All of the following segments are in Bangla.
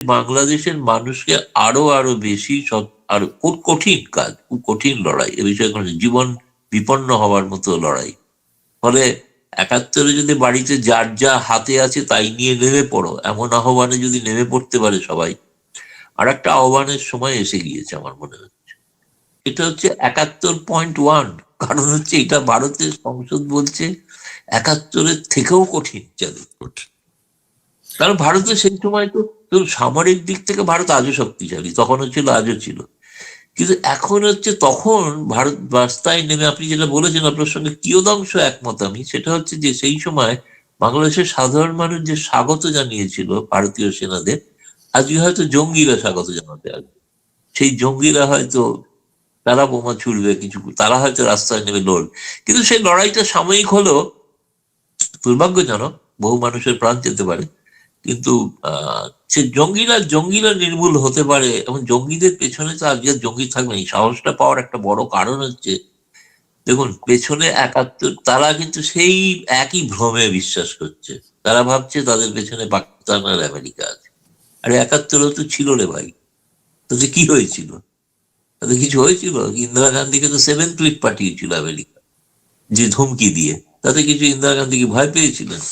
বাংলাদেশের মানুষকে আরো আরো বেশি সব, আরো খুব কঠিন কাজ, খুব কঠিন লড়াই, এ বিষয়ে জীবন বিপন্ন হওয়ার মতো লড়াই। ফলে 71-এ যদি বাড়িতে যার যা হাতে আছে তাই নিয়ে নেমে পড়ো, এমন আহ্বানে যদি নেমে পড়তে পারে সবাই, আর একটা আহ্বানের সময় এসে গিয়েছে আমার মনে হচ্ছে। এটা হচ্ছে 71.1, কারণ হচ্ছে এটা ভারতের সংসদ বলছে 71-এর থেকেও কঠিন চালু। কারণ ভারতের সেই সময় তো সামরিক দিক থেকে ভারত আজও শক্তিশালী, তখনও ছিল, আজও ছিল। কিন্তু এখন হচ্ছে, তখন ভারত রাস্তায় নেমে, আপনি যেটা বলেছেন, আপনার সঙ্গে কিয়দংশ একমত আমি, সেটা হচ্ছে যে সেই সময় বাংলাদেশের সাধারণ মানুষ যে স্বাগত জানিয়েছিল ভারতীয় সেনাদের, আজকে হয়তো জঙ্গিরা স্বাগত জানাতে আসবে। সেই জঙ্গিরা হয়তো তারা বোমা ছুড়বে, কিছু তারা হয়তো রাস্তায় নেমে লড়বে। কিন্তু সেই লড়াইটা সাময়িক হলেও দুর্ভাগ্যজনক, বহু মানুষের প্রাণ যেতে পারে। কিন্তু সে জঙ্গিরা জঙ্গিরা নির্মূল হতে পারে, এবং জঙ্গিদের পেছনে তো আজকে জঙ্গি থাকবে। এই সাহসটা পাওয়ার একটা বড় কারণ হচ্ছে, দেখুন পেছনে 71, তারা কিন্তু সেই একই ভ্রমে বিশ্বাস করছে। তারা ভাবছে তাদের পেছনে পাকিস্তান আর আমেরিকা আছে। আরে 71-ও তো ছিল রে ভাই, তাতে কি হয়েছিল? তাতে কিছু হয়েছিল? ইন্দিরা গান্ধীকে তো 7th উইক পাঠিয়েছিল আমেরিকা, যে ধমকি দিয়ে। তাতে কিছু ইন্দিরা গান্ধী কি ভয় পেয়েছিলেন?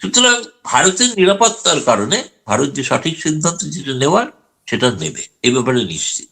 সুতরাং ভারতের নিরাপত্তার কারণে ভারত যে সঠিক সিদ্ধান্ত যেটা নেওয়ার, সেটা নেবে, এই ব্যাপারে নিশ্চিত।